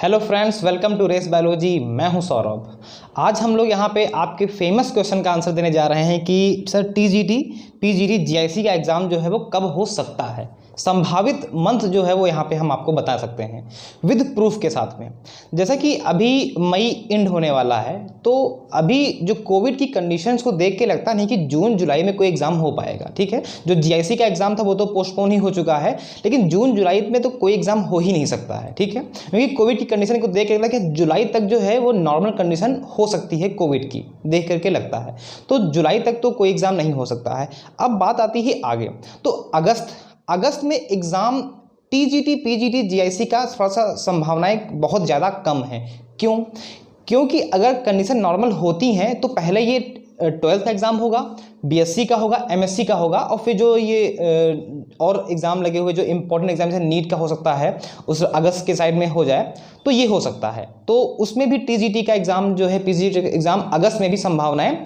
Hello friends, welcome to race biology. मैं हूं सौरभ। आज हम लोग यहां पे आपके फेमस क्वेश्चन का आंसर देने जा रहे हैं कि सर टीजीटी, पीजीटी, जीआईसी का एग्ज़ाम जो है वो कब हो सकता है। संभावित मंथ जो है वो यहाँ पे हम आपको बता सकते हैं विद प्रूफ के साथ में। जैसा कि अभी मई एंड होने वाला है, तो अभी जो कोविड की कंडीशंस को देख के लगता नहीं कि जून जुलाई में कोई एग्ज़ाम हो पाएगा। ठीक है, जो जीआईसी का एग्ज़ाम था वो तो पोस्टपोन ही हो चुका है, लेकिन जून जुलाई में तो कोई एग्ज़ाम हो ही नहीं सकता है। ठीक है, क्योंकि कोविड की कंडीशन को देख के लगता है कि जुलाई तक जो है वो नॉर्मल कंडीशन हो सकती है कोविड की देख करके लगता है, तो जुलाई तक तो कोई एग्ज़ाम नहीं हो सकता है। अब बात आती है आगे, तो अगस्त में एग्ज़ाम टीजीटी, पीजीटी, जीआईसी का थोड़ा सा संभावनाएं बहुत ज़्यादा कम है। क्यों? क्योंकि अगर कंडीशन नॉर्मल होती हैं तो पहले ये 12th का एग्ज़ाम होगा, बीएससी का होगा, एमएससी का होगा, और फिर जो ये और एग्ज़ाम लगे हुए जो इंपॉर्टेंट एग्जाम जैसे नीट का हो सकता है उस अगस्त के साइड में हो जाए, तो ये हो सकता है। तो उसमें भी टीजीटी का एग्ज़ाम जो है, पीजीटी का एग्ज़ाम अगस्त में भी संभावनाएं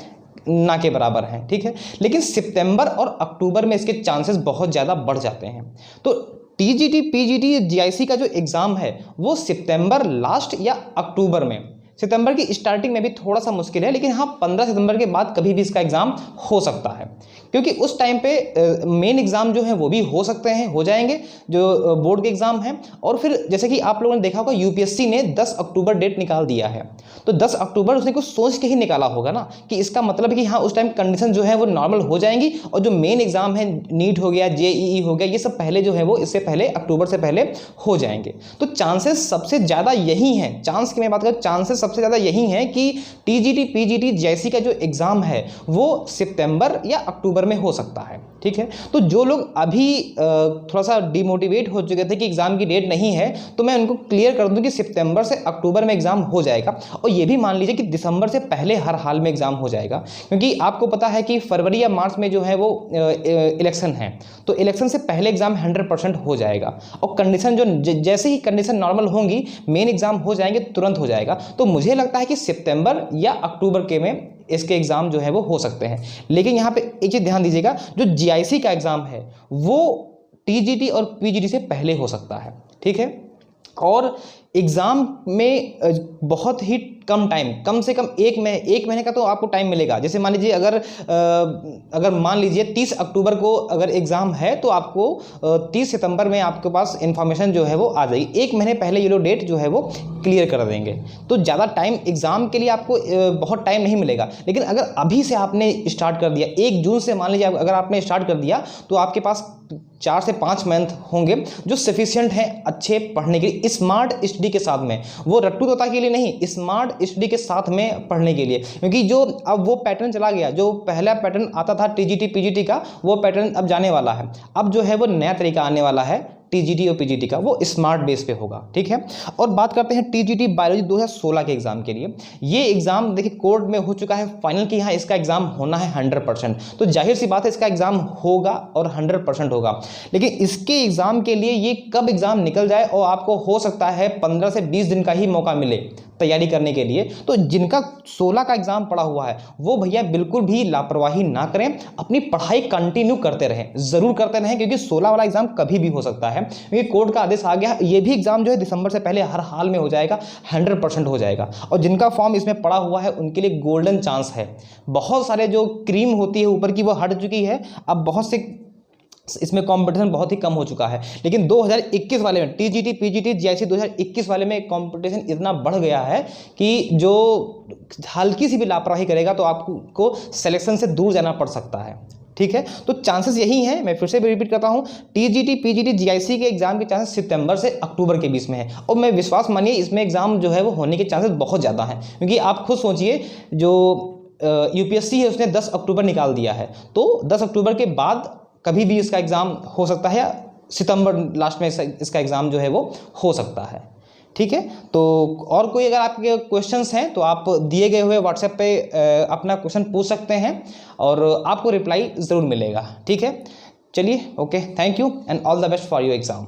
ना के बराबर हैं। ठीक है, लेकिन सितंबर और अक्टूबर में इसके चांसेस बहुत ज़्यादा बढ़ जाते हैं। तो टीजीटी, पीजीटी, जीआईसी का जो एग्ज़ाम है वो सितंबर लास्ट या अक्टूबर में, सितंबर की स्टार्टिंग में भी थोड़ा सा मुश्किल है, लेकिन हाँ 15 सितंबर के बाद कभी भी इसका एग्ज़ाम हो सकता है, क्योंकि उस टाइम पे मेन एग्ज़ाम जो है वो भी हो सकते हैं, हो जाएंगे जो बोर्ड के एग्ज़ाम हैं। और फिर जैसे कि आप लोगों ने देखा होगा यूपीएससी ने 10 अक्टूबर डेट निकाल दिया है, तो 10 अक्टूबर उसने कुछ सोच के ही निकाला होगा ना, कि इसका मतलब है कि हाँ उस टाइम कंडीशन जो है वो नॉर्मल हो जाएंगी, और जो मेन एग्ज़ाम है नीट हो गया, जेईई हो गया, ये सब पहले जो है वो इससे पहले अक्टूबर से पहले हो जाएंगे। तो चांसेस सबसे ज़्यादा यही हैं, चांस की मैं बात करूँ, चांसेस सबसे ज़्यादा यही है कि टीजीटी, पीजीटी, जीआईसी का जो एग्ज़ाम है वो सितंबर या अक्टूबर में हो सकता है। ठीक है, तो जो लोग अभी थोड़ा सा डिमोटिवेट हो चुके थे कि एग्ज़ाम की डेट नहीं है, तो मैं उनको क्लियर कर दूं कि सितंबर से अक्टूबर में एग्ज़ाम हो जाएगा। और ये भी मान लीजिए कि दिसंबर से पहले हर हाल में एग्ज़ाम हो जाएगा, क्योंकि आपको पता है कि फरवरी या मार्च में जो है वो इलेक्शन है, तो इलेक्शन से पहले एग्ज़ाम 100% हो जाएगा। और कंडीशन जो जैसे ही कंडीशन नॉर्मल होंगी, मेन एग्ज़ाम हो जाएंगे, तुरंत हो जाएगा। तो मुझे लगता है कि सितंबर या अक्टूबर के में इसके एग्ज़ाम जो है वो हो सकते हैं। लेकिन यहाँ पे एक चीज़ ध्यान दीजिएगा, जो जीआईसी का एग्ज़ाम है वो टीजीटी और पीजीटी से पहले हो सकता है। ठीक है, और एग्ज़ाम में बहुत ही कम टाइम, कम से कम एक महीने का तो आपको टाइम मिलेगा। जैसे मान लीजिए अगर मान लीजिए 30 अक्टूबर को अगर एग्ज़ाम है, तो आपको 30 सितंबर में आपके पास इन्फॉर्मेशन जो है वो आ जाएगी। एक महीने पहले ये लोग डेट जो है वो क्लियर कर देंगे, तो ज़्यादा टाइम एग्ज़ाम के लिए आपको बहुत टाइम नहीं मिलेगा। लेकिन अगर अभी से आपने स्टार्ट कर दिया, 1 जून से मान लीजिए अगर आपने स्टार्ट कर दिया, तो आपके पास 4 से 5 मंथ होंगे जो सफिशिएंट हैं अच्छे पढ़ने के लिए, स्मार्ट स्टडी के साथ में। वो रट्टू तोता के लिए नहीं, स्मार्ट स्टडी के साथ में पढ़ने के लिए। क्योंकि जो अब वो पैटर्न चला गया, जो पहला पैटर्न आता था टीजीटी, पीजीटी का, वो पैटर्न अब जाने वाला है। अब जो है वो नया तरीका आने वाला है टीजीटी और पीजीटी का, वो स्मार्ट बेस पे होगा। ठीक है, और बात करते हैं टीजीटी बायोलॉजी 2016 के एग्जाम के लिए। ये एग्जाम देखिए कोर्ट में हो चुका है फाइनल कि हाँ इसका एग्जाम होना है 100%, तो जाहिर सी बात है इसका एग्जाम होगा और 100% होगा। लेकिन इसके एग्जाम के लिए ये कब एग्जाम निकल जाए और आपको हो सकता है 15 से 20 दिन का ही मौका मिले तैयारी करने के लिए। तो जिनका 16 का एग्जाम पड़ा हुआ है वो भैया बिल्कुल भी लापरवाही ना करें, अपनी पढ़ाई कंटिन्यू करते रहें, जरूर करते रहें, क्योंकि 16 वाला एग्जाम कभी भी हो सकता है, क्योंकि कोर्ट का आदेश आ गया। ये भी एग्जाम जो है दिसंबर से पहले हर हाल में हो जाएगा, 100% हो जाएगा। और जिनका फॉर्म इसमें पड़ा हुआ है उनके लिए गोल्डन चांस है। बहुत सारे जो क्रीम होती है ऊपर की वो हट चुकी है, अब बहुत से इसमें कंपटीशन बहुत ही कम हो चुका है। लेकिन 2021 वाले में टीजीटी, पीजीटी, जीआईसी 2021 वाले में कंपटीशन इतना बढ़ गया है कि जो हल्की सी भी लापरवाही करेगा तो आपको सिलेक्शन से दूर जाना पड़ सकता है। ठीक है, तो चांसेस यही हैं, मैं फिर से भी रिपीट करता हूं, टीजीटी, पीजीटी, जीआईसी के एग्जाम के चांसेस सितंबर से अक्टूबर के बीच में है। और मैं विश्वास मानिए इसमें एग्जाम जो है वो होने के चांसेस बहुत ज़्यादा हैं, क्योंकि आप खुद सोचिए जो यूपीएससी है उसने 10 अक्टूबर निकाल दिया है, तो 10 अक्टूबर के बाद कभी भी इसका एग्ज़ाम हो सकता है, या सितंबर लास्ट में इसका एग्ज़ाम जो है वो हो सकता है। ठीक है, तो और कोई अगर आपके क्वेश्चंस हैं तो आप दिए गए हुए व्हाट्सएप पे अपना क्वेश्चन पूछ सकते हैं और आपको रिप्लाई ज़रूर मिलेगा। ठीक है, चलिए, okay, thank you and all the best for your exam.